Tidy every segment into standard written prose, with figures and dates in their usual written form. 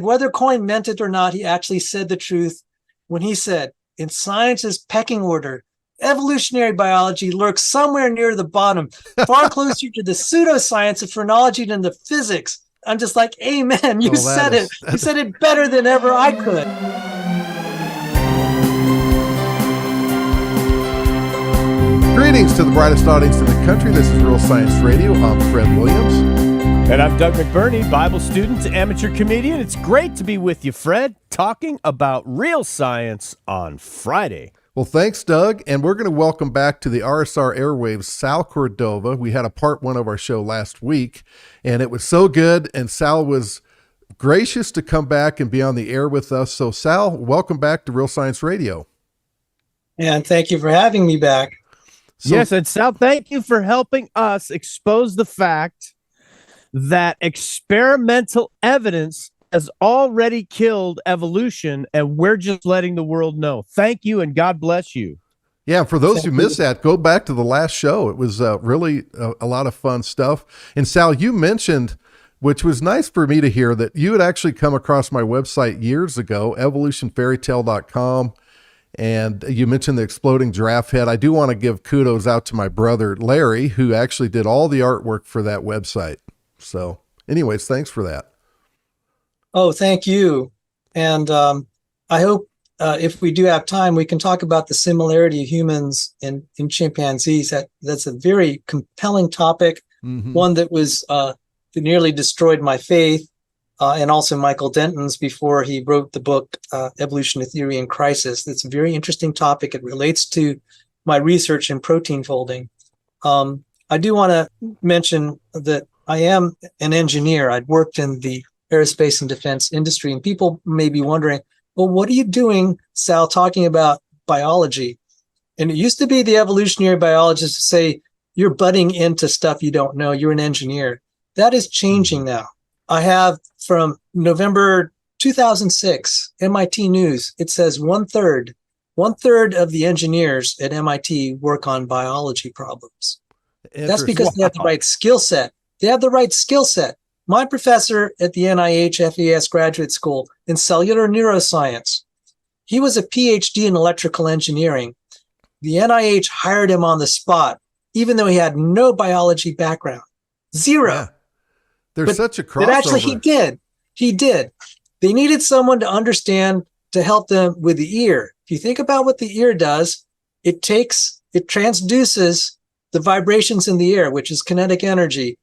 Whether Coyne meant it or not, he actually said the truth when he said, in science's pecking order, evolutionary biology lurks somewhere near the bottom, far closer to the pseudoscience of phrenology than the physics. I'm just like, amen, you said it. You said it better than ever I could. Greetings to the brightest audience in the country. This is Real Science Radio. I'm Fred Williams. And I'm Doug McBurney, Bible student, amateur comedian. It's great to be with you, Fred, talking about real science on Friday. Well, thanks, Doug. And we're going to welcome back to the RSR airwaves Sal Cordova. We had a part one of our show last week, and it was so good. And Sal was gracious to come back and be on the air with us. So, Sal, welcome back to Real Science Radio. And thank you for having me back. Yes, and Sal, thank you for helping us expose the fact that experimental evidence has already killed evolution, and we're just letting the world know. Thank you, and God bless you. Yeah, for those who missed that, go back to the last show. It was really a lot of fun stuff. And Sal, you mentioned, which was nice for me to hear, that you had actually come across my website years ago, evolutionfairytale.com. And you mentioned the exploding giraffe head. I do want to give kudos out to my brother, Larry, who actually did all the artwork for that website. So anyways, thanks for that. Oh, thank you. And I hope if we do have time, we can talk about the similarity of humans and chimpanzees. That's a very compelling topic, one that was that nearly destroyed my faith. And also Michael Denton's before he wrote the book, Evolution, a Theory in Crisis. It's a very interesting topic. It relates to my research in protein folding. I do want to mention that I am an engineer. I'd worked in the aerospace and defense industry, and people may be wondering, well, what are you doing, Sal, talking about biology? And it used to be the evolutionary biologists to say, you're butting into stuff you don't know. You're an engineer. That is changing now. I have from November 2006, MIT News, it says one third of the engineers at MIT work on biology problems. That's because they have the right skill set. They have the right skill set. My professor at the NIH FES graduate school in cellular neuroscience, he was a PhD in electrical engineering. The NIH hired him on the spot, even though he had no biology background. Zero. Yeah. There's such a crossover. But actually, he did. They needed someone to understand, to help them with the ear. If you think about what the ear does, it transduces the vibrations in the air, which is kinetic energy.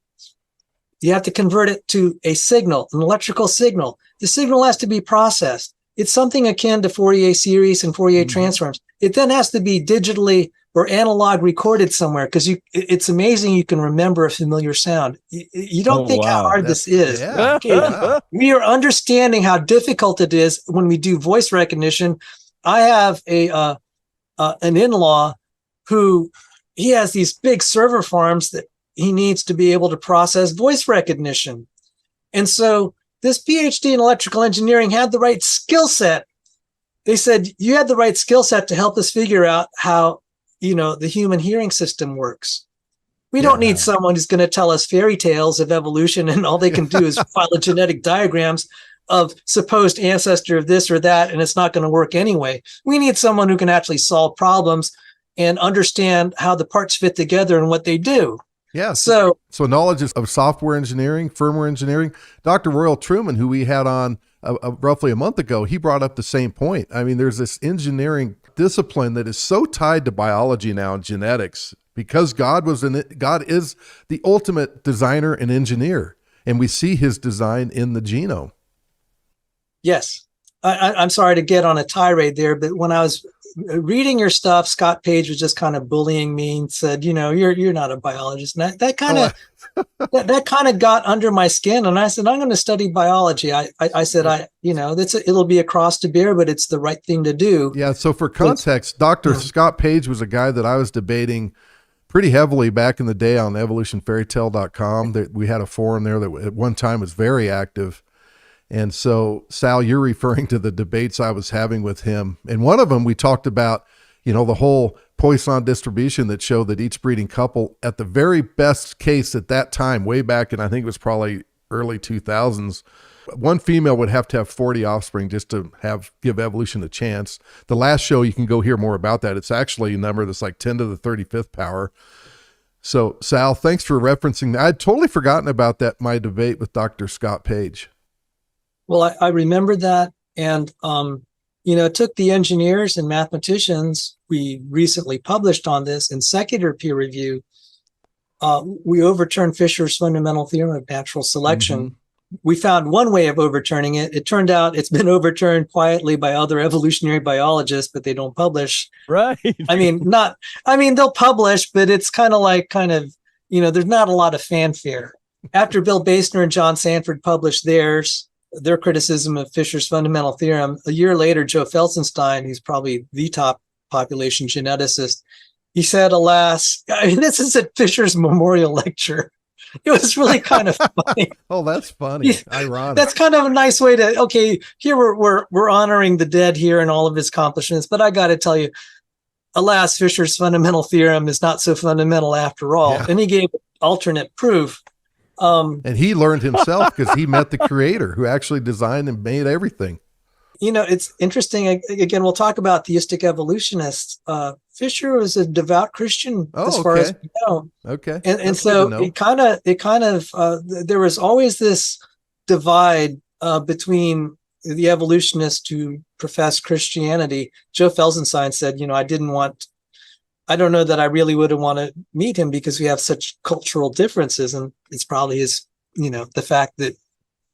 You have to convert it to a signal, an electrical signal. The signal has to be processed. It's something akin to Fourier series and Fourier transforms. It then has to be digitally or analog recorded somewhere, because it's amazing you can remember a familiar sound. You don't think how hard this is. Yeah. Okay. We are understanding how difficult it is when we do voice recognition. I have an in-law who he has these big server farms that he needs to be able to process voice recognition. And so this PhD in electrical engineering had the right skill set. They said, you had the right skill set to help us figure out how the human hearing system works. We don't need someone who's going to tell us fairy tales of evolution and all they can do is phylogenetic diagrams of supposed ancestor of this or that, and it's not going to work anyway. We need someone who can actually solve problems and understand how the parts fit together and what they do. Yeah. So knowledge of software engineering, firmware engineering. Dr. Royal Truman, who we had on roughly a month ago, he brought up the same point. I mean, there's this engineering discipline that is so tied to biology now and genetics, because God is the ultimate designer and engineer, and we see his design in the genome. Yes. I'm sorry to get on a tirade there, but when I was reading your stuff, Scott Page was just kind of bullying me and said, you're not a biologist. And that kind of got under my skin. And I said, I'm going to study biology. I said, it'll be a cross to bear, but it's the right thing to do. Yeah. So for context, Dr. Scott Page was a guy that I was debating pretty heavily back in the day on evolutionfairytale.com. We had a forum there that at one time was very active. And so, Sal, you're referring to the debates I was having with him. And one of them, we talked about, the whole Poisson distribution that showed that each breeding couple, at the very best case at that time, way back, and I think it was probably early 2000s, one female would have to have 40 offspring just to give evolution a chance. The last show, you can go hear more about that. It's actually a number that's like 10 to the 35th power. So Sal, thanks for referencing that. I'd totally forgotten about that, my debate with Dr. Scott Page. Well, I remember that. And, it took the engineers and mathematicians. We recently published on this in secular peer review. We overturned Fisher's fundamental theorem of natural selection. Mm-hmm. We found one way of overturning it. It turned out it's been overturned quietly by other evolutionary biologists, but they don't publish. Right. They'll publish, but it's kind of, there's not a lot of fanfare. After Bill Basner and John Sanford published their criticism of Fisher's fundamental theorem, a year later, Joe Felsenstein, who's probably the top population geneticist, he said, alas, this is at Fisher's memorial lecture. It was really kind of funny. Oh, that's funny. Ironic. That's kind of a nice way to, here we're honoring the dead here and all of his accomplishments. But I got to tell you, alas, Fisher's fundamental theorem is not so fundamental after all. Yeah. And he gave alternate proof. And he learned himself because he met the creator who actually designed and made everything. It's interesting. Again, we'll talk about theistic evolutionists. Fisher was a devout Christian as far as we know. Okay. And so it kind of there was always this divide between the evolutionists who profess Christianity. Joe Felsenstein said, I don't know that I really would have wanted to meet him because we have such cultural differences. And it's probably the fact that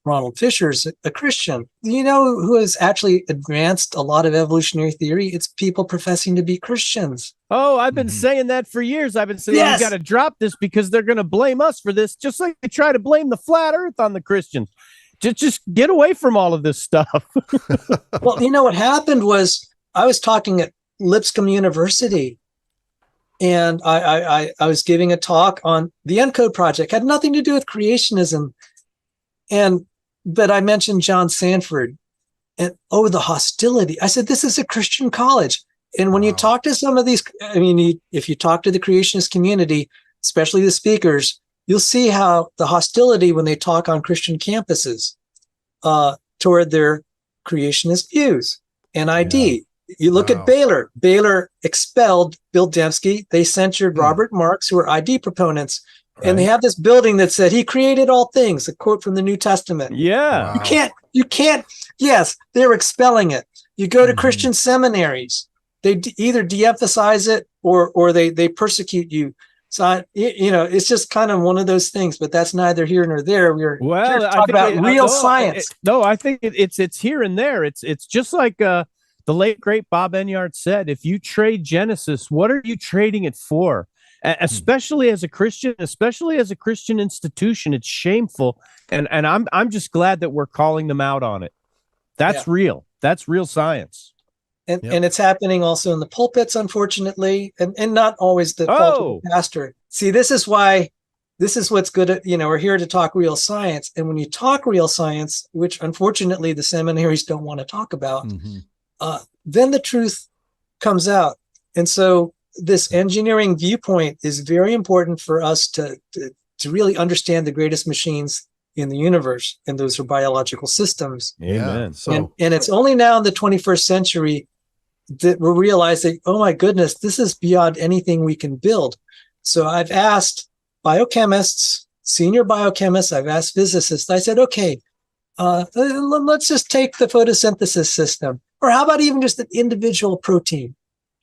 Ronald Fisher's a Christian. You know who has actually advanced a lot of evolutionary theory? It's people professing to be Christians. Oh, I've been saying that for years. I've been saying Yes. we got to drop this because they're going to blame us for this, just like they try to blame the flat earth on the Christians. Just get away from all of this stuff. Well, what happened was I was talking at Lipscomb University, and I was giving a talk on the ENCODE project. Had nothing to do with creationism. But I mentioned John Sanford and, the hostility. I said, this is a Christian college. And when you talk to some of these, if you talk to the creationist community, especially the speakers, you'll see how the hostility when they talk on Christian campuses toward their creationist views and ID. Yeah. You look at Baylor. Baylor expelled Bill Dembski. They censured Robert Marks, who were ID proponents. Right. And they have this building that said he created all things, a quote from the New Testament. Yeah. You can't. Yes, they're expelling it. You go to Christian seminaries. They either de-emphasize it or they persecute you. So, it's just kind of one of those things, but that's neither here nor there. We're here to talk about real science. I think it's here and there. It's just like the late, great Bob Enyart said, if you trade Genesis, what are you trading it for? Especially as a Christian, especially as a Christian institution, it's shameful. And I'm just glad that we're calling them out on it. That's real. That's real science. And it's happening also in the pulpits, unfortunately, and not always the fault of the pastor. See, this is what's good. We're here to talk real science. And when you talk real science, which unfortunately the seminaries don't want to talk about, then the truth comes out. And so this engineering viewpoint is very important for us to really understand the greatest machines in the universe, and those are biological systems. Amen. And it's only now in the 21st century that we're realizing, oh my goodness, this is beyond anything we can build. So I've asked biochemists, senior biochemists, I've asked physicists, I said, okay, let's just take the photosynthesis system, or how about even just an individual protein,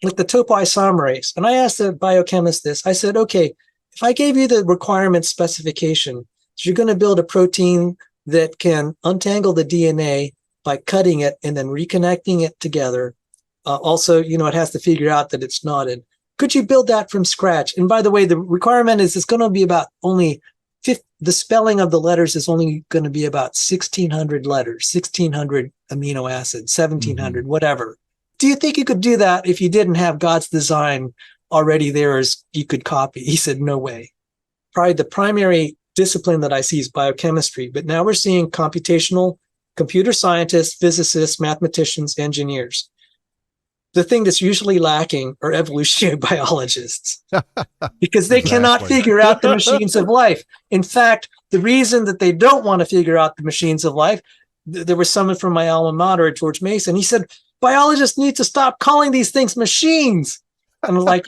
like the topoisomerase. And I asked the biochemist this. I said, okay, if I gave you the requirement specification, you're going to build a protein that can untangle the DNA by cutting it and then reconnecting it together. Also, it has to figure out that it's knotted. Could you build that from scratch? And by the way, the requirement is it's going to be about only the spelling of the letters is only going to be about 1,600 letters, 1,600 amino acids, 1,700, whatever. Do you think you could do that if you didn't have God's design already there as you could copy? He said, no way. Probably the primary discipline that I see is biochemistry, but now we're seeing computational computer scientists, physicists, mathematicians, engineers. The thing that's usually lacking are evolutionary biologists because they cannot figure out the machines of life. In fact, the reason that they don't want to figure out the machines of life there was someone from my alma mater at George Mason. He said, biologists need to stop calling these things machines. And I'm like,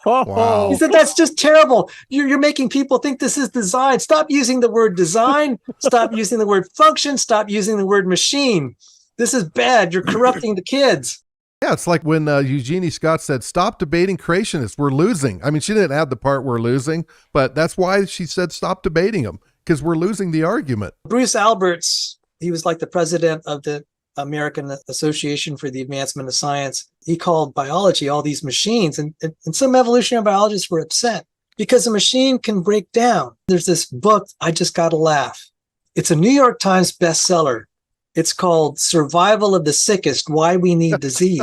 Wow. he said, that's just terrible. You're making people think this is design. Stop using the word design. Stop using the word function. Stop using the word machine. This is bad. You're corrupting the kids. Yeah, it's like when Eugenie Scott said, stop debating creationists. We're losing. I mean, she didn't add the part we're losing, but that's why she said stop debating them, because we're losing the argument. Bruce Alberts, he was like the president of the American Association for the Advancement of Science. He called biology all these machines, and some evolutionary biologists were upset because a machine can break down. There's this book, I just got to laugh. It's a New York Times bestseller. It's called Survival of the Sickest, Why We Need Disease.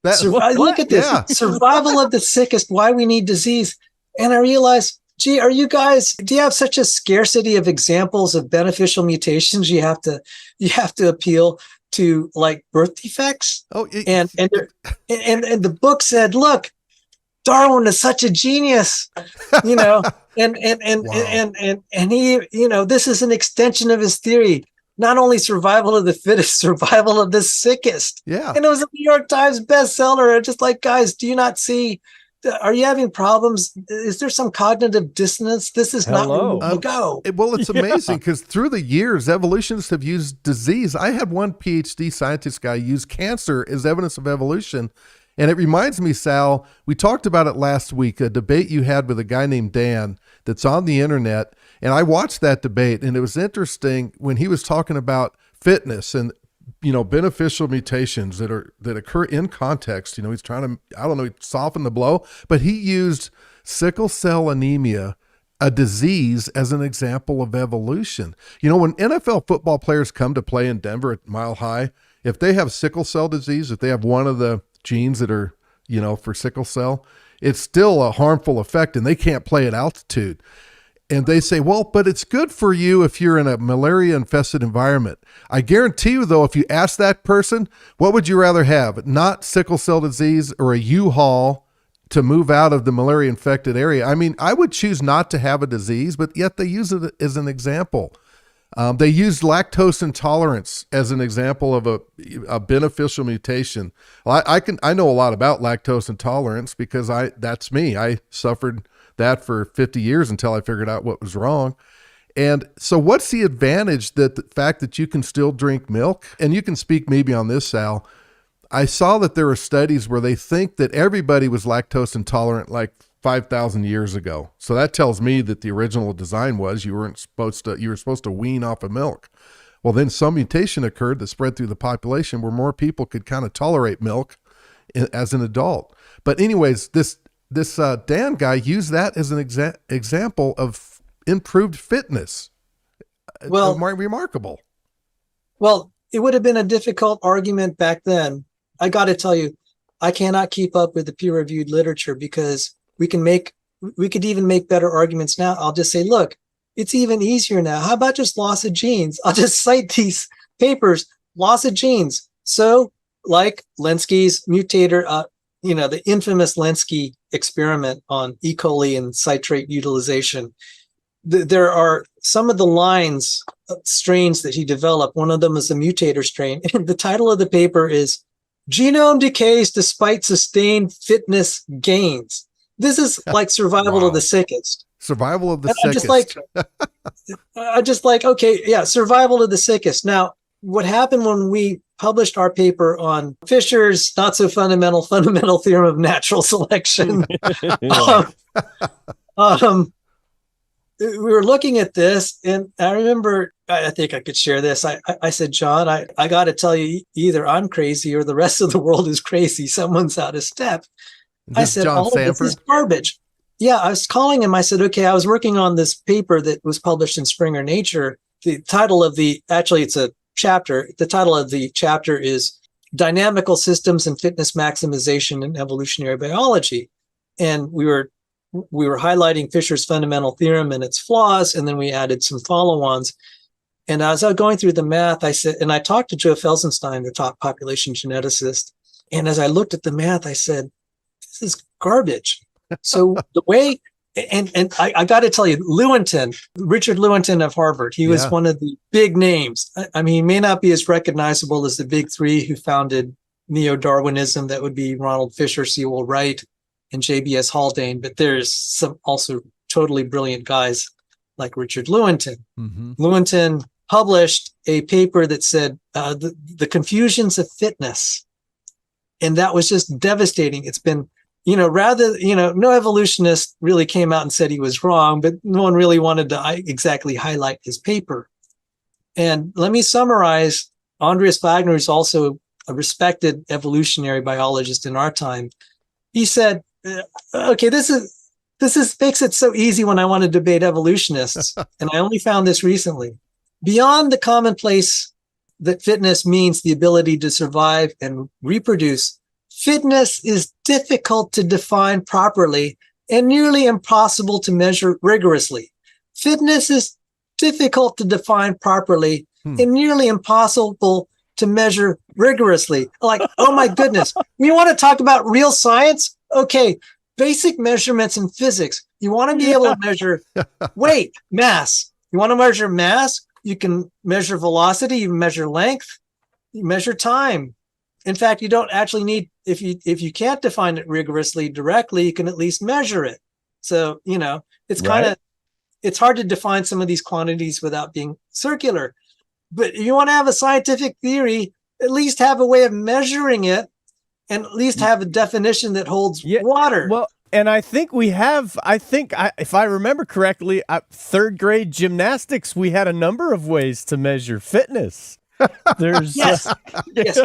Look at this. Yeah. Survival of the Sickest, Why We Need Disease. And I realized, gee, do you have such a scarcity of examples of beneficial mutations? You have to appeal to like birth defects. And the book said, look, Darwin is such a genius, and wow. and he, this is an extension of his theory. Not only survival of the fittest, survival of the sickest. Yeah. And it was a New York Times bestseller. Just like, guys, do you not see? Are you having problems? Is there some cognitive dissonance? This is not where we want to go. Well, it's amazing because through the years, evolutionists have used disease. I had one PhD scientist guy use cancer as evidence of evolution. And it reminds me, Sal, we talked about it last week, a debate you had with a guy named Dan that's on the internet. And I watched that debate, and it was interesting when he was talking about fitness and, beneficial mutations that occur in context. He's trying to, soften the blow, but he used sickle cell anemia, a disease, as an example of evolution. When NFL football players come to play in Denver at Mile High, if they have sickle cell disease, if they have one of the genes that are, for sickle cell, it's still a harmful effect and they can't play at altitude. And they say, well, but it's good for you if you're in a malaria infested environment. I guarantee you though, if you ask that person, what would you rather have? Not sickle cell disease or a U-Haul to move out of the malaria infected area. I mean, I would choose not to have a disease, but yet they use it as an example. They used lactose intolerance as an example of a beneficial mutation. Well, I know a lot about lactose intolerance because that's me. I suffered that for 50 years until I figured out what was wrong. And so what's the advantage that the fact that you can still drink milk? And you can speak maybe on this, Sal. I saw that there are studies where they think that everybody was lactose intolerant like 5,000 years ago. So that tells me that the original design was you were supposed to wean off of milk. Well, then some mutation occurred that spread through the population where more people could kind of tolerate milk as an adult. But anyways, this Dan guy used that as an example of improved fitness. Well, remarkable. Well, it would have been a difficult argument back then. I got to tell you, I cannot keep up with the peer-reviewed literature because we could even make better arguments now. I'll just say, look, it's even easier now. How about just loss of genes? I'll just cite these papers, loss of genes. So like Lenski's mutator, the infamous Lenski experiment on E. coli and citrate utilization. There are some of the lines, strains that he developed. One of them is a mutator strain. And the title of the paper is Genome Decays Despite Sustained Fitness Gains. This is like survival of the sickest. Survival of the sickest. I'm just like, okay, yeah, survival of the sickest. Now, what happened when we published our paper on Fisher's not so fundamental theorem of natural selection? We were looking at this, and I remember, I think I could share this. I said, John, I got to tell you, either I'm crazy or the rest of the world is crazy. Someone's out of step. I said, all of this is garbage. Yeah, I was calling him. I said, okay, I was working on this paper that was published in Springer Nature. The title of it's a chapter. The title of the chapter is Dynamical Systems and Fitness Maximization in Evolutionary Biology. And we were highlighting Fisher's fundamental theorem and its flaws, and then we added some follow-ons. And as I was going through the math, I said, and I talked to Joe Felsenstein, the top population geneticist. And as I looked at the math, I said, this is garbage. So the way And I got to tell you, Richard Lewontin of Harvard, he was one of the big names. I mean, he may not be as recognizable as the big three who founded neo-Darwinism. That would be Ronald Fisher, Sewell Wright, and J.B.S. Haldane. But there's some also totally brilliant guys like Richard Lewontin. Mm-hmm. Lewontin published a paper that said the confusions of fitness. And that was just devastating. It's been, no evolutionist really came out and said he was wrong, but no one really wanted to exactly highlight his paper. And let me summarize. Andreas Wagner, who's also a respected evolutionary biologist in our time, he said, okay, this makes it so easy when I want to debate evolutionists. And I only found this recently. Beyond the commonplace that fitness means the ability to survive and reproduce, fitness is difficult to define properly and nearly impossible to measure rigorously. Fitness is difficult to define properly and nearly impossible to measure rigorously. Like, oh my goodness, we want to talk about real science? Okay, basic measurements in physics. You want to be able to measure weight, mass. You want to measure mass? You can measure velocity, you measure length, you measure time. In fact, you don't actually need, if you can't define it rigorously directly, you can at least measure it. So, it's it's hard to define some of these quantities without being circular. But if you want to have a scientific theory, at least have a way of measuring it and at least have a definition that holds water. Well, and I think if I remember correctly, third grade gymnastics, we had a number of ways to measure fitness. There's yes.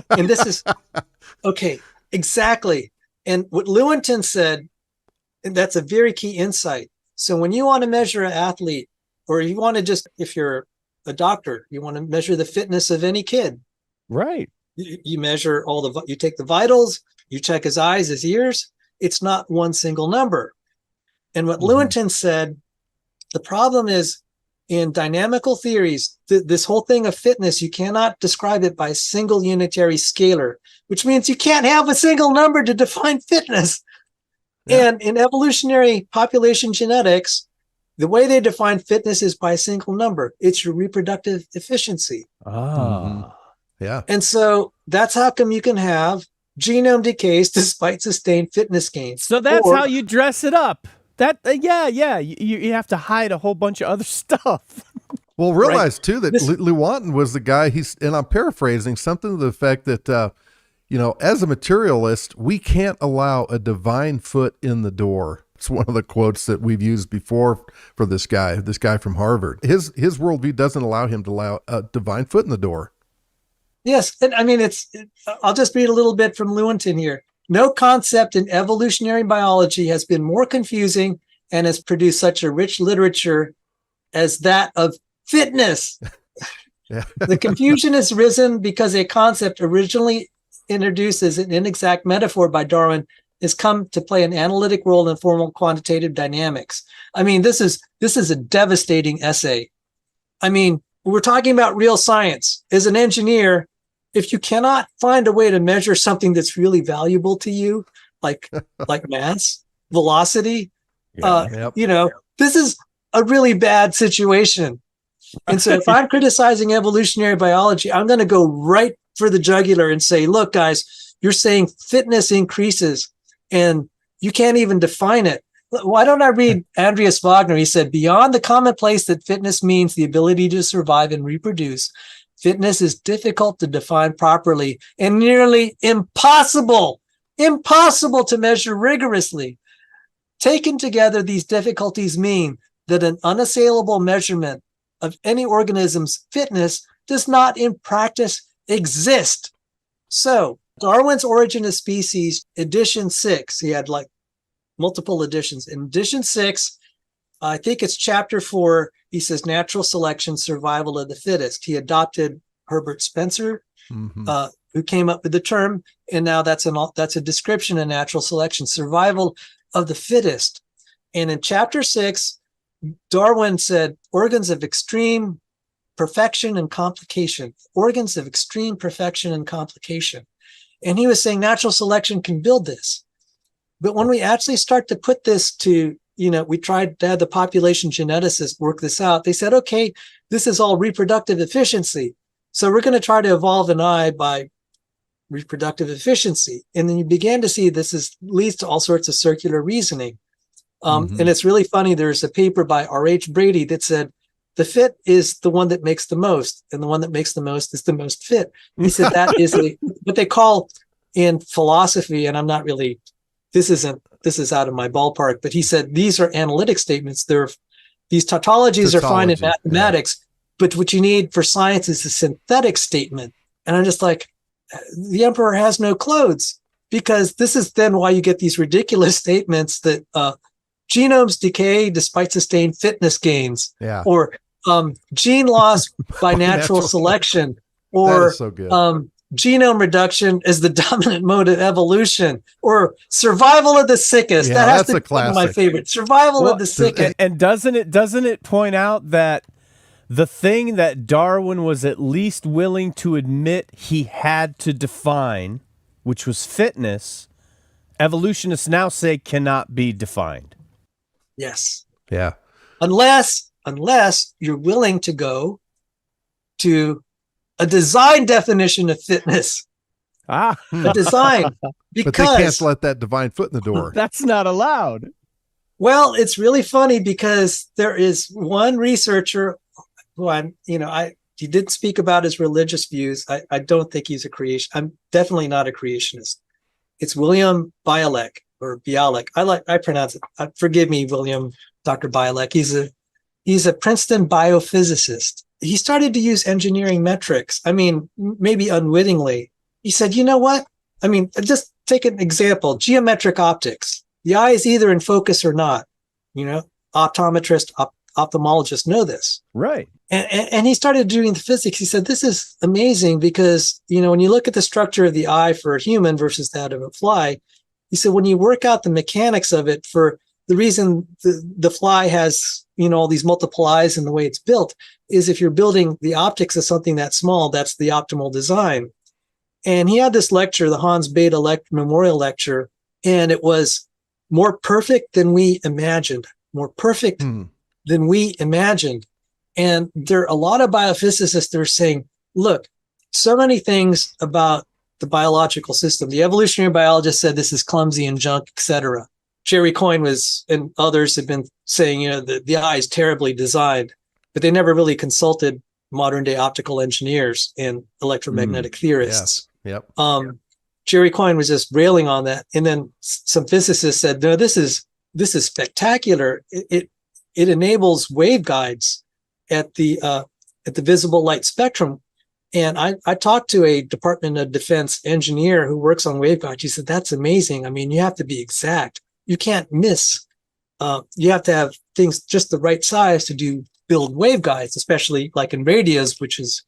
And this is okay, exactly. And what Lewontin said, and that's a very key insight. So when you want to measure an athlete, or you want to if you're a doctor, you want to measure the fitness of any kid. Right. You measure you take the vitals, you check his eyes, his ears. It's not one single number. And what Lewontin said, the problem is in dynamical theories, this whole thing of fitness, you cannot describe it by a single unitary scalar, which means you can't have a single number to define fitness. Yeah. And in evolutionary population genetics, the way they define fitness is by a single number. It's your reproductive efficiency. Yeah. And so that's how come you can have genome decays despite sustained fitness gains. So that's how you dress it up. You have to hide a whole bunch of other stuff. Well, realize too that Lewontin was the guy. And I'm paraphrasing, something to the effect that as a materialist, we can't allow a divine foot in the door. It's one of the quotes that we've used before for this guy from Harvard. His worldview doesn't allow him to allow a divine foot in the door. Yes. And I mean, I'll just read a little bit from Lewontin here. No concept in evolutionary biology has been more confusing and has produced such a rich literature as that of fitness. The confusion has risen because a concept originally introduced as an inexact metaphor by Darwin has come to play an analytic role in formal quantitative dynamics. I mean, this is a devastating essay. I mean, we're talking about real science. As an engineer, if you cannot find a way to measure something that's really valuable to you, like mass, velocity, this is a really bad situation. And so if I'm criticizing evolutionary biology, I'm going to go right for the jugular and say, look, guys, you're saying fitness increases and you can't even define it. Why don't I read Andreas Wagner? He said, beyond the commonplace that fitness means the ability to survive and reproduce, fitness is difficult to define properly and nearly impossible to measure rigorously. Taken together, these difficulties mean that an unassailable measurement of any organism's fitness does not in practice exist. So Darwin's Origin of Species, edition 6, he had multiple editions. In edition 6, I think it's chapter 4, he says natural selection, survival of the fittest. He adopted Herbert Spencer, who came up with the term, and now that's a description of natural selection, survival of the fittest. And in chapter 6, Darwin said organs of extreme perfection and complication, organs of extreme perfection and complication. And he was saying natural selection can build this. But when we actually start to put this to, we tried to have the population geneticists work this out. They said, okay, this is all reproductive efficiency. So we're going to try to evolve an eye by reproductive efficiency. And then you began to see leads to all sorts of circular reasoning. And it's really funny. There's a paper by R.H. Brady that said, the fit is the one that makes the most, and the one that makes the most is the most fit. He said that is what they call in philosophy, and I'm not really, this is out of my ballpark, but he said these are analytic statements. These tautologies are fine in mathematics, but what you need for science is a synthetic statement. And I'm just like, the emperor has no clothes, because this is then why you get these ridiculous statements that genomes decay despite sustained fitness gains, or gene loss by natural selection, or so genome reduction is the dominant mode of evolution, or survival of the sickest. That has to be one of my favorite. Survival of the sickest. And doesn't it point out that the thing that Darwin was at least willing to admit he had to define, which was fitness, evolutionists now say cannot be defined? Yes. Yeah. Unless you're willing to go to a design definition of fitness. A design. Because, but they can't let that divine foot in the door. That's not allowed. Well, it's really funny because there is one researcher who he didn't speak about his religious views. I don't think he's a creation. I'm definitely not a creationist. It's William Bialek, or Bialek. I pronounce it. Forgive me, William, Dr. Bialek. He's a Princeton biophysicist. He started to use engineering metrics. I mean, maybe unwittingly. He said, you know what? I mean, just take an example, geometric optics. The eye is either in focus or not. Optometrists, ophthalmologists know this. Right. And he started doing the physics. He said, this is amazing because, when you look at the structure of the eye for a human versus that of a fly, he said, when you work out the mechanics of it, for the reason the fly has, all these multiple eyes and the way it's built is if you're building the optics of something that small, that's the optimal design. And he had this lecture, the Hans Bethe Memorial Lecture, and it was more perfect than we imagined, more perfect than we imagined. And there are a lot of biophysicists that are saying, look, so many things about the biological system. The evolutionary biologist said this is clumsy and junk, etc. Jerry Coyne and others have been saying, the eye is terribly designed, but they never really consulted modern day optical engineers and electromagnetic theorists. Yeah. Yep. Jerry Coyne was just railing on that. And then some physicists said, no, this is spectacular. It enables waveguides at the visible light spectrum. And I talked to a Department of Defense engineer who works on waveguides. He said, that's amazing. I mean, you have to be exact. You can't miss. You have to have things just the right size to build waveguides, especially like in radios, which is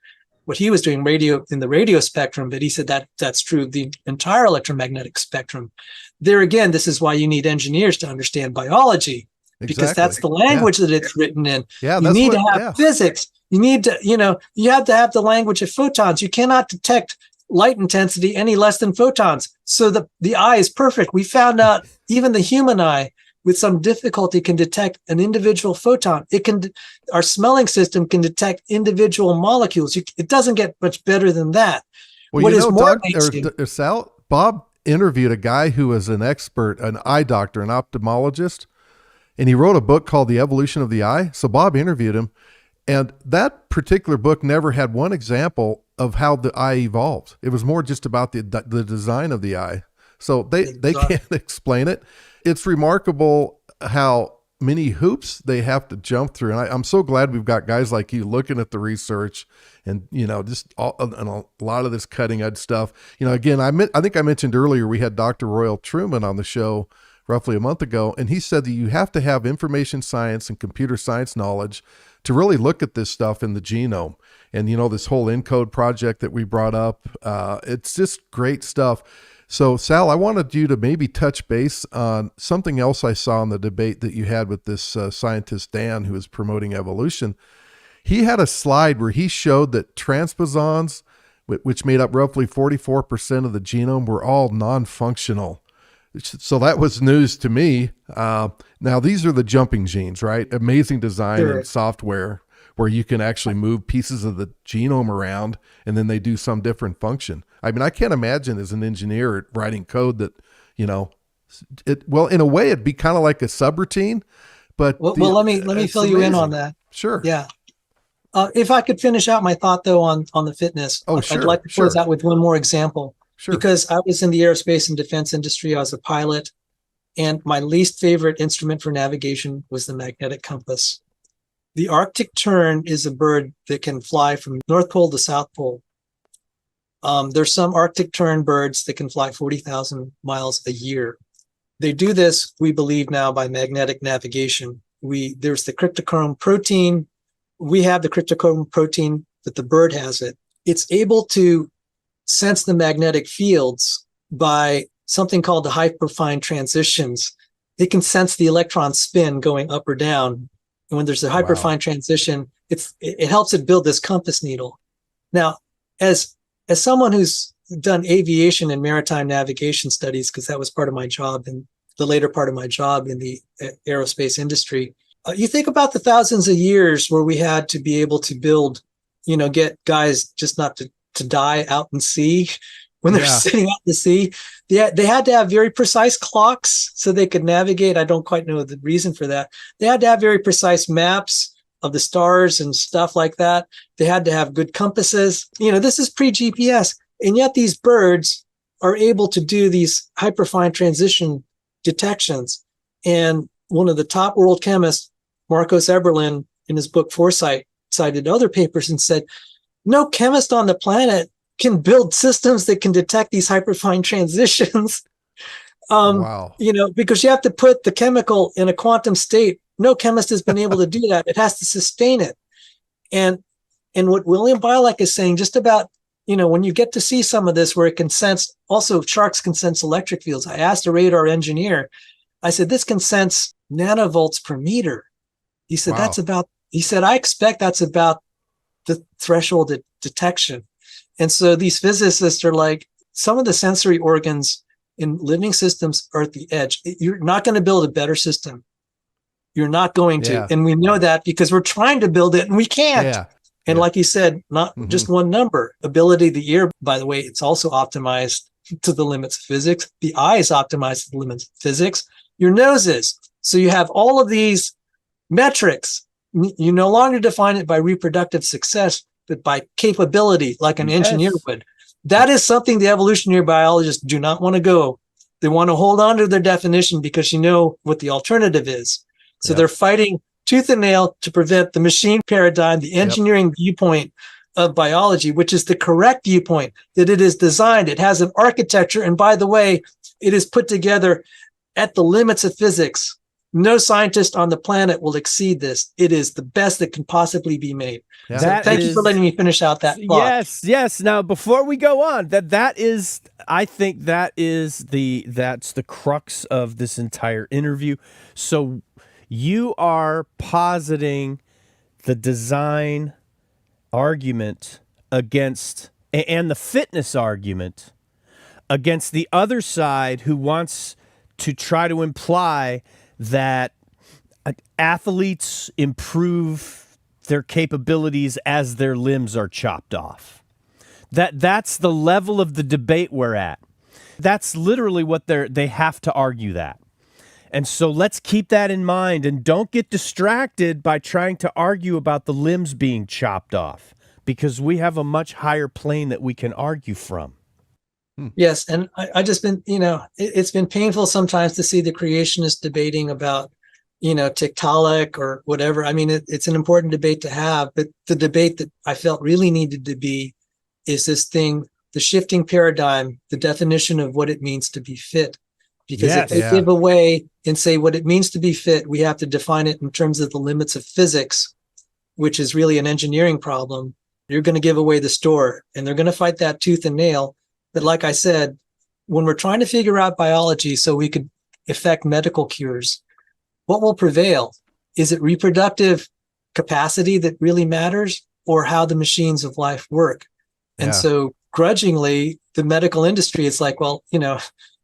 what he was doing in the radio spectrum. But he said that's true of the entire electromagnetic spectrum. There again, this is why you need engineers to understand biology, because that's the language that it's written in. Yeah, you need to have physics. You need to, you have to have the language of photons. You cannot detect light intensity any less than photons. So the eye is perfect. We found out even the human eye with some difficulty can detect an individual photon. Our smelling system can detect individual molecules. It doesn't get much better than that. Well, Sal, Bob interviewed a guy who was an expert, an eye doctor, an ophthalmologist, and he wrote a book called The Evolution of the Eye. So Bob interviewed him, and that particular book never had one example of how the eye evolved. It was more just about the design of the eye. So they can't explain it. It's remarkable how many hoops they have to jump through. And I'm so glad we've got guys like you looking at the research and, just and a lot of this cutting edge stuff. Again, I think I mentioned earlier, we had Dr. Royal Truman on the show roughly a month ago, and he said that you have to have information science and computer science knowledge to really look at this stuff in the genome. And, this whole ENCODE project that we brought up, it's just great stuff. So, Sal, I wanted you to maybe touch base on something else I saw in the debate that you had with this scientist, Dan, who is promoting evolution. He had a slide where he showed that transposons, which made up roughly 44% of the genome, were all non-functional. So that was news to me. Now these are the jumping genes, right? Amazing design Sure. and software where you can actually move pieces of the genome around and then they do some different function. I mean, I can't imagine as an engineer writing code that, you know, well, in a way it'd be kind of like a subroutine, but Well, let me it's fill you in amazing. on that. Sure. Yeah. If I could finish out my thought though on the fitness, Oh, I'd sure, like to close sure. out with one more example. Sure. Because I was in the aerospace and defense industry. I was a pilot, and my least favorite instrument for navigation was the magnetic compass. The Arctic tern is a bird that can fly from North Pole to South Pole. There's some Arctic tern birds that can fly 40,000 miles a year. They do this, we believe now, by magnetic navigation. There's the cryptochrome protein. We have the cryptochrome protein, but the bird has it. It's able to sense the magnetic fields by something called the hyperfine transitions. It can sense the electron spin going up or down. And when there's a hyperfine transition, it helps it build this compass needle. Now, as someone who's done aviation and maritime navigation studies, because that was part of my job and the later part of my job in the aerospace industry, you think about the thousands of years where we had to be able to build, get guys just not to die out in sea when they're sitting out in the sea. They had to have very precise clocks so they could navigate. I don't quite know the reason for that. They had to have very precise maps of the stars and stuff like that. They had to have good compasses. This is pre-GPS. And yet these birds are able to do these hyperfine transition detections. And one of the top world chemists, Marcos Eberlin, in his book Foresight, cited other papers and said, no chemist on the planet can build systems that can detect these hyperfine transitions. Because you have to put the chemical in a quantum state. No chemist has been able to do that. It has to sustain it. And what William Bialek is saying, just about, when you get to see some of this where it can sense, also sharks can sense electric fields. I asked a radar engineer, I said, this can sense nanovolts per meter. He said, I expect that's about the threshold of detection. And so these physicists are like, some of the sensory organs in living systems are at the edge. You're not going to build a better system. You're not going to. And we know that because we're trying to build it and we can't. Yeah. And like you said, not just one number. Ability of the ear, by the way, it's also optimized to the limits of physics. The eye is optimized to the limits of physics. Your nose is. So you have all of these metrics. You no longer define it by reproductive success, but by capability, like an engineer would. That is something the evolutionary biologists do not want to go. They want to hold on to their definition because what the alternative is. So they're fighting tooth and nail to prevent the machine paradigm, the engineering viewpoint of biology, which is the correct viewpoint, that it is designed, it has an architecture, and by the way, it is put together at the limits of physics. No scientist on the planet will exceed this. It is the best that can possibly be made. Yeah. So thank you for letting me finish out that thought. Yes. Now, before we go on, I think that's the crux of this entire interview. So you are positing the design argument against, and the fitness argument against the other side who wants to try to imply that athletes improve their capabilities as their limbs are chopped off. That's the level of the debate we're at. That's literally what they have to argue that. And so let's keep that in mind and don't get distracted by trying to argue about the limbs being chopped off, because we have a much higher plane that we can argue from. Yes, and I just been, it's been painful sometimes to see the creationists debating about, Tiktaalik or whatever. I mean, it's an important debate to have, but the debate that I felt really needed to be is this thing, the shifting paradigm, the definition of what it means to be fit. Because if they give away and say what it means to be fit, we have to define it in terms of the limits of physics, which is really an engineering problem. You're going to give away the store, and they're going to fight that tooth and nail. But like I said, when we're trying to figure out biology so we could effect medical cures, what will prevail? Is it reproductive capacity that really matters, or how the machines of life work? Yeah. And so grudgingly, the medical industry, it's like, well,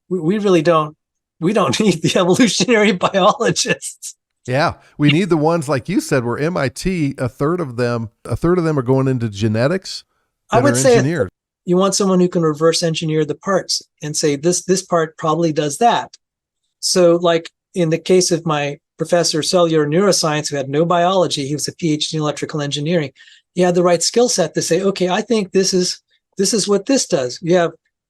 we really don't we don't need the evolutionary biologists. Yeah, we need the ones like you said, where MIT, a third of them are going into genetics I that would are say engineered. you want someone who can reverse engineer the parts and say this part probably does that. So like in the case of my professor of cellular neuroscience who had no biology, he was a PhD in electrical engineering. He had the right skill set to say, okay, I think this is what this does.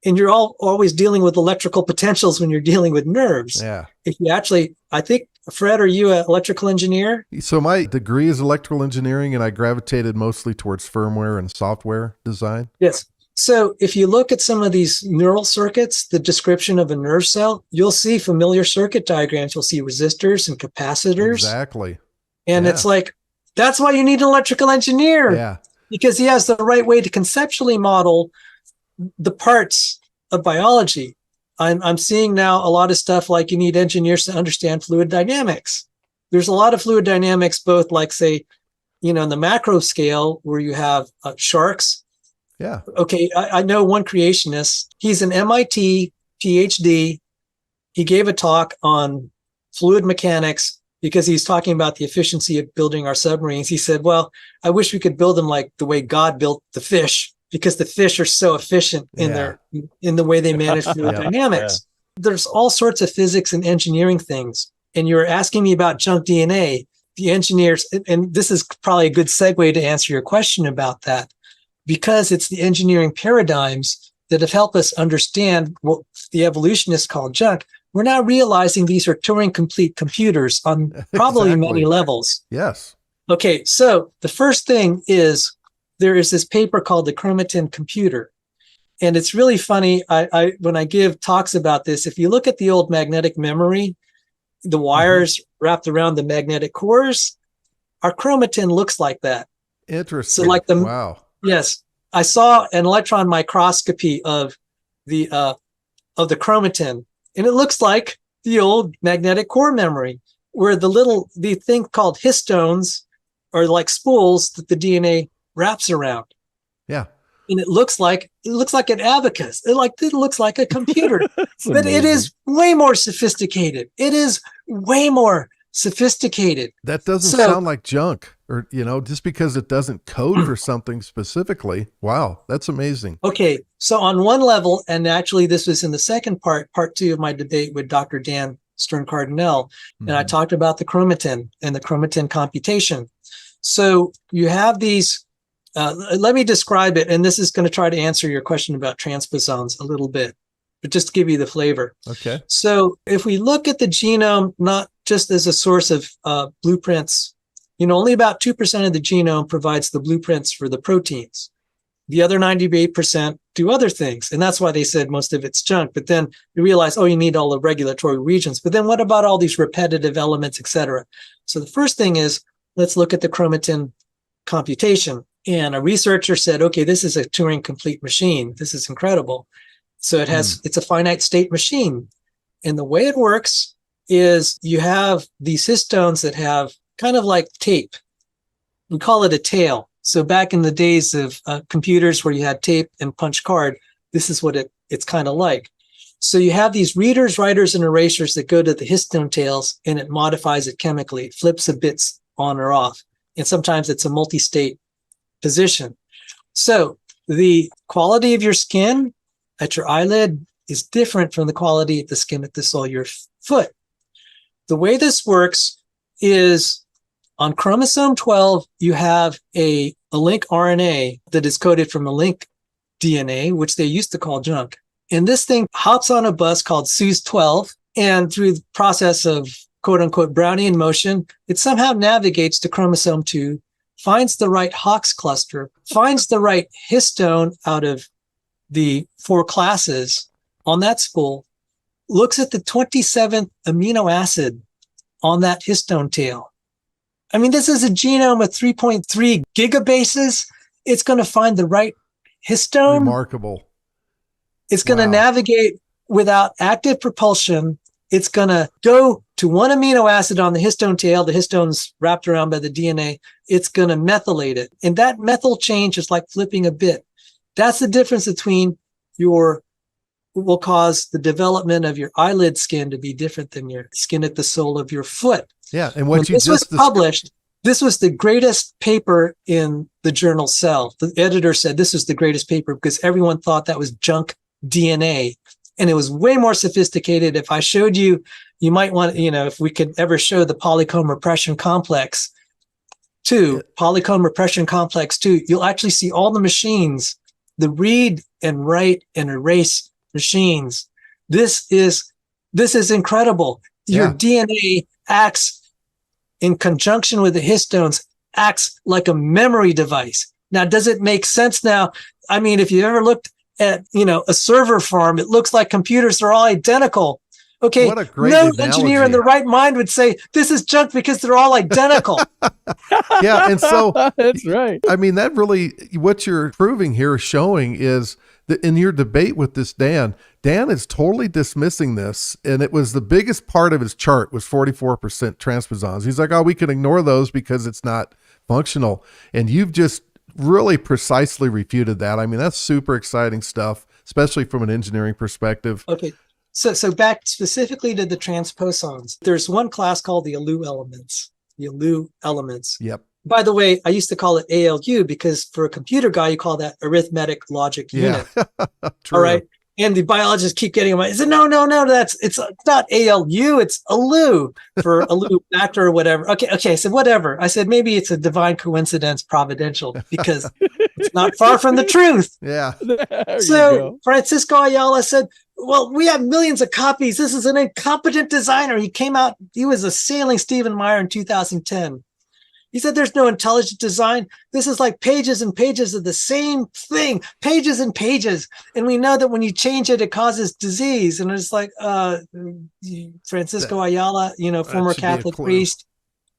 And you're always dealing with electrical potentials when you're dealing with nerves. Yeah. If you actually, I think, Fred, are you an electrical engineer? So my degree is electrical engineering, and I gravitated mostly towards firmware and software design. Yes. So if you look at some of these neural circuits, the description of a nerve cell, you'll see familiar circuit diagrams. You'll see resistors and capacitors. Exactly. And Yeah. it's like, that's why you need an electrical engineer. Yeah. Because he has the right way to conceptually model the parts of biology. I'm seeing now a lot of stuff like you need engineers to understand fluid dynamics. There's a lot of fluid dynamics, both like say, in the macro scale where you have sharks. Yeah. Okay, I know one creationist. He's an MIT PhD. He gave a talk on fluid mechanics because he's talking about the efficiency of building our submarines. He said, well, I wish we could build them like the way God built the fish, because the fish are so efficient in the way they manage fluid dynamics. There's all sorts of physics and engineering things. And you're asking me about junk DNA. The engineers, and this is probably a good segue to answer your question about that, because it's the engineering paradigms that have helped us understand what the evolutionists call junk. We're now realizing these are Turing complete computers on probably many levels. Yes. Okay, so the first thing is there is this paper called the chromatin computer. And it's really funny. I when I give talks about this, if you look at the old magnetic memory, the wires wrapped around the magnetic cores, our chromatin looks like that. Interesting. So like wow. Yes, I saw an electron microscopy of the chromatin, and it looks like the old magnetic core memory, where the thing called histones are like spools that the DNA wraps around. Yeah. And it looks like an abacus. It looks like a computer, but it is way more sophisticated. It is way more sophisticated. That doesn't sound like junk, or, just because it doesn't code for something specifically. Wow. That's amazing. Okay. So on one level, and actually this was in the second part 2 of my debate with Dr. Dan Stern-Cardinal, and I talked about the chromatin and the chromatin computation. So you have these, let me describe it, and this is going to try to answer your question about transposons a little bit, but just to give you the flavor. Okay. So if we look at the genome, not just as a source of blueprints, only about 2% of the genome provides the blueprints for the proteins. The other 98% do other things. And that's why they said most of it's junk. But then you realize, you need all the regulatory regions. But then what about all these repetitive elements, et cetera? So the first thing is, let's look at the chromatin computation. And a researcher said, okay, this is a Turing complete machine. This is incredible. So it's a finite state machine. And the way it works is you have these histones that have kind of like tape. We call it a tail. So back in the days of computers where you had tape and punch card, this is what it's kind of like. So you have these readers, writers, and erasers that go to the histone tails, and it modifies it chemically. It flips the bits on or off. And sometimes it's a multi-state position. So the quality of your skin at your eyelid is different from the quality of the skin at the sole of your foot. The way this works is on chromosome 12, you have a link RNA that is coded from a link DNA, which they used to call junk. And this thing hops on a bus called SUS12, and through the process of quote unquote Brownian motion, it somehow navigates to chromosome 2, finds the right Hox cluster, finds the right histone out of the 4 classes on that spool, looks at the 27th amino acid on that histone tail. I mean, this is a genome with 3.3 gigabases. It's going to find the right histone. Remarkable. It's going to navigate without active propulsion. It's going to go to one amino acid on the histone tail. The histone's wrapped around by the DNA. It's going to methylate it. And that methyl change is like flipping a bit. That's the difference between your will cause the development of your eyelid skin to be different than your skin at the sole of your foot. Yeah. And When what you this was just published, this was the greatest paper in the journal Cell. The editor said this was the greatest paper because everyone thought that was junk DNA. And it was way more sophisticated. If I showed you, you might want, if we could ever show the polycomb repression complex 2, polycomb repression complex 2, you'll actually see all the machines, the read and write and erase machines. This is incredible. Your DNA acts in conjunction with the histones, acts like a memory device. Now, does it make sense now? I mean, if you ever looked at, a server farm, it looks like computers are all identical. Okay, what a great no analogy. engineer in their right mind would say this is junk because they're all identical. Yeah, and so that's right. I mean, that really, what you're proving here, showing is that in your debate with this Dan is totally dismissing this, and it was the biggest part of his chart was 44% transposons. He's like, oh, we can ignore those because it's not functional, and you've just really precisely refuted that. I mean, that's super exciting stuff, especially from an engineering perspective. Okay. So back specifically to the transposons, there's one class called the ALU elements. The ALU elements. Yep. By the way, I used to call it ALU because for a computer guy, you call that arithmetic logic unit. True. All right. And the biologists keep getting them. I said, no, it's not ALU, it's ALU for ALU factor or whatever. Okay. I said, whatever. I said, maybe it's a divine coincidence, providential, because it's not far from the truth. Yeah. So Francisco Ayala said, well, we have millions of copies. This is an incompetent designer. He was assailing Stephen Meyer in 2010. He said, there's no intelligent design. This is like pages and pages of the same thing, pages and pages. And we know that when you change it, it causes disease. And it's like, Francisco Ayala, former Catholic priest.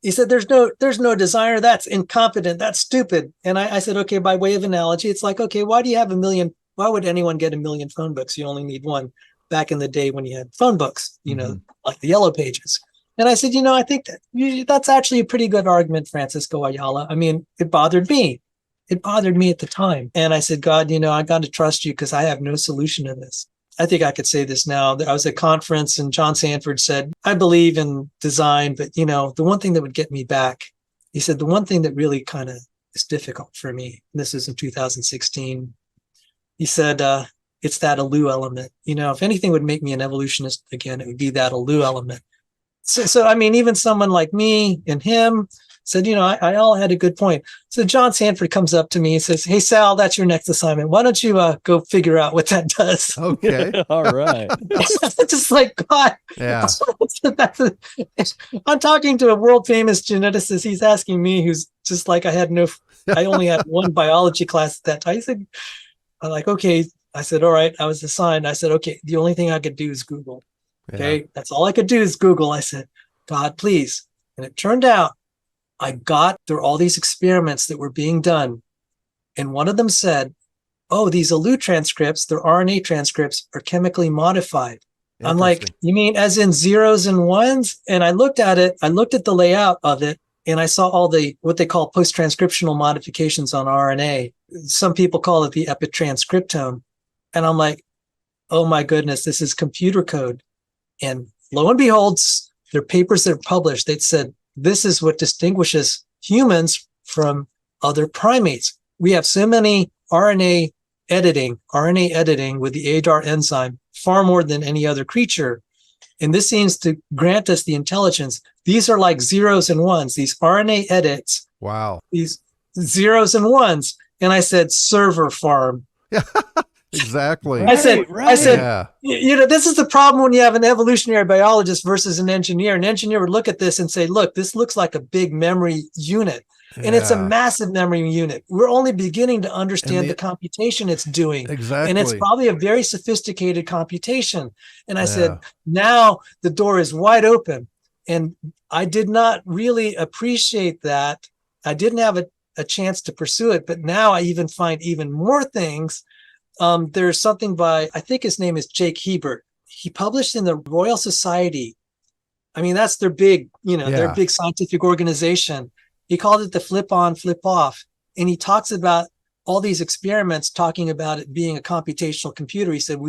He said, there's no designer. That's incompetent. That's stupid. And I said, okay, by way of analogy, it's like, okay, why would anyone get 1 million phone books? You only need one. Back in the day when you had phone books, like the Yellow Pages. And I said, I think that's actually a pretty good argument, Francisco Ayala. I mean, it bothered me. It bothered me at the time. And I said, God, I got to trust you because I have no solution to this. I think I could say this now. I was at a conference and John Sanford said, I believe in design, but the one thing that would get me back, he said, the one thing that really kind of is difficult for me, and this is in 2016, he said, it's that ALU element. If anything would make me an evolutionist again, it would be that ALU element. So I mean, even someone like me and him said, I all had a good point. So John Sanford comes up to me and says, hey, Sal, that's your next assignment. Why don't you go figure out what that does? Okay. All right. Just like, God. Yeah. I'm talking to a world famous geneticist. He's asking me, who's just like, I only had one biology class at that time. He said, I'm like, okay. I said, all right. I was assigned. I said, okay, the only thing I could do is Google. Okay. That's all I could do is Google. I said, God, please. And it turned out there were all these experiments that were being done. And one of them said, oh, these ALU transcripts, their RNA transcripts are chemically modified. I'm like, you mean as in zeros and ones? And I looked at it. I looked at the layout of it and I saw all what they call post-transcriptional modifications on RNA. Some people call it the epitranscriptome. And I'm like, oh my goodness, this is computer code. And lo and behold, their papers that are published, they said, this is what distinguishes humans from other primates. We have so many RNA editing with the ADAR enzyme, far more than any other creature. And this seems to grant us the intelligence. These are like zeros and ones, these RNA edits. Wow. These zeros and ones. And I said, server farm. Exactly. I said, yeah. This is the problem when you have an evolutionary biologist versus an engineer. An engineer would look at this and say, look, this looks like a big memory unit. And it's a massive memory unit. We're only beginning to understand the computation it's doing. Exactly. And it's probably a very sophisticated computation. And I said, now the door is wide open. And I did not really appreciate that. I didn't have a chance to pursue it, but now I even find even more things. There's something by, I think his name is Jake Hebert. He published in the Royal Society. I mean, that's their big, their big scientific organization. He called it the flip on, flip off. And he talks about all these experiments talking about it being a computational computer. He said,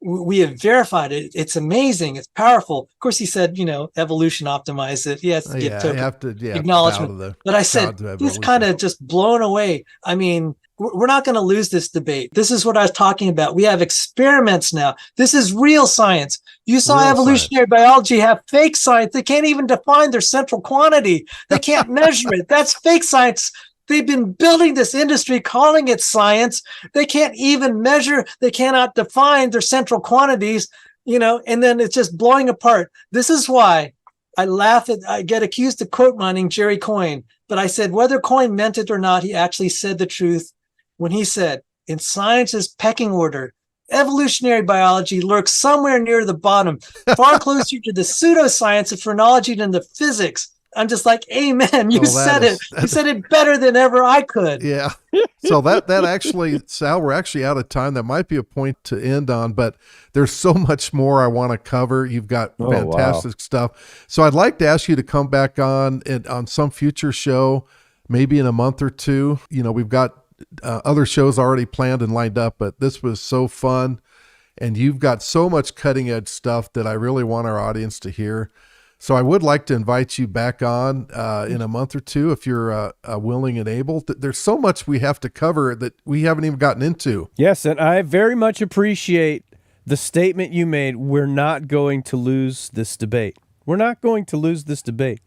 we have verified it. It's amazing. It's powerful. Of course, he said, evolution optimized it. He has to get I have to, acknowledgement. But I said, he's kind of just blown away. I mean, we're not going to lose this debate. This is what I was talking about. We have experiments now. This is real science. You saw evolutionary biology have fake science. They can't even define their central quantity. They can't measure it. That's fake science. They've been building this industry, calling it science. They can't even measure. They cannot define their central quantities, and then it's just blowing apart. This is why I get accused of quote mining Jerry Coyne, but I said, whether Coyne meant it or not, he actually said the truth when he said, in science's pecking order, evolutionary biology lurks somewhere near the bottom, far closer to the pseudoscience of phrenology than the physics. I'm just like, amen. You said it. You said it better than ever I could. Yeah. So that actually, Sal, we're actually out of time. That might be a point to end on, but there's so much more I want to cover. You've got fantastic stuff. So I'd like to ask you to come back on some future show, maybe in a month or two. We've got other shows already planned and lined up, but this was so fun. And you've got so much cutting edge stuff that I really want our audience to hear. So I would like to invite you back on in a month or two if you're willing and able. There's so much we have to cover that we haven't even gotten into. Yes, and I very much appreciate the statement you made. We're not going to lose this debate. We're not going to lose this debate.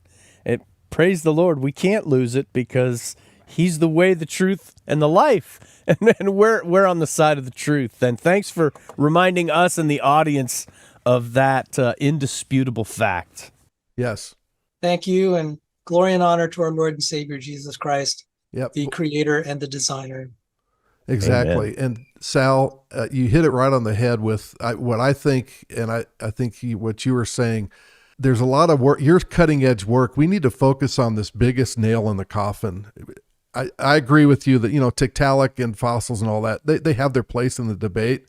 And praise the Lord, we can't lose it because He's the way, the truth, and the life. And we're on the side of the truth. And thanks for reminding us and the audience of that indisputable fact. Yes. Thank you, and glory and honor to our Lord and Savior, Jesus Christ, the creator and the designer. Exactly. Amen. And Sal, you hit it right on the head with what I think, and I think what you were saying. There's a lot of work, your cutting edge work. We need to focus on this biggest nail in the coffin. I agree with you that, Tiktaalik and fossils and all that, they have their place in the debate.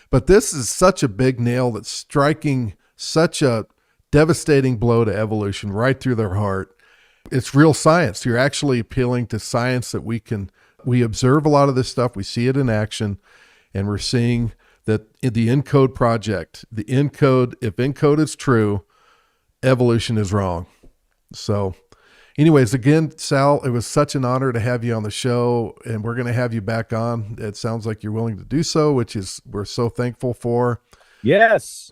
But this is such a big nail that's striking such a devastating blow to evolution right through their heart. It's real science. You're actually appealing to science that we observe a lot of this stuff. We see it in action, and we're seeing that in the ENCODE project, if ENCODE is true, evolution is wrong. So anyways, again, Sal, it was such an honor to have you on the show, and we're going to have you back on. It sounds like you're willing to do so, we're so thankful for. Yes.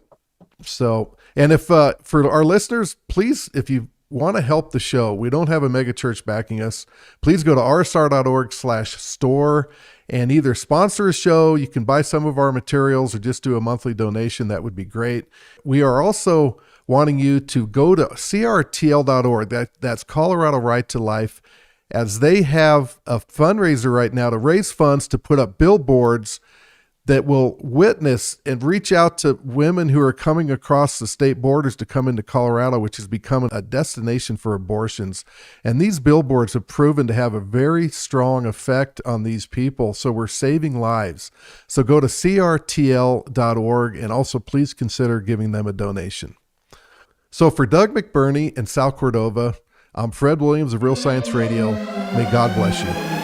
So, and if, for our listeners, please, if you want to help the show, we don't have a mega church backing us. Please go to rsr.org/store and either sponsor a show. You can buy some of our materials or just do a monthly donation. That would be great. We are also wanting you to go to crtl.org. That's Colorado Right to Life, as they have a fundraiser right now to raise funds to put up billboards that will witness and reach out to women who are coming across the state borders to come into Colorado, which has become a destination for abortions. And these billboards have proven to have a very strong effect on these people. So we're saving lives. So go to crtl.org, and also please consider giving them a donation. So for Doug McBurney and Sal Cordova, I'm Fred Williams of Real Science Radio. May God bless you.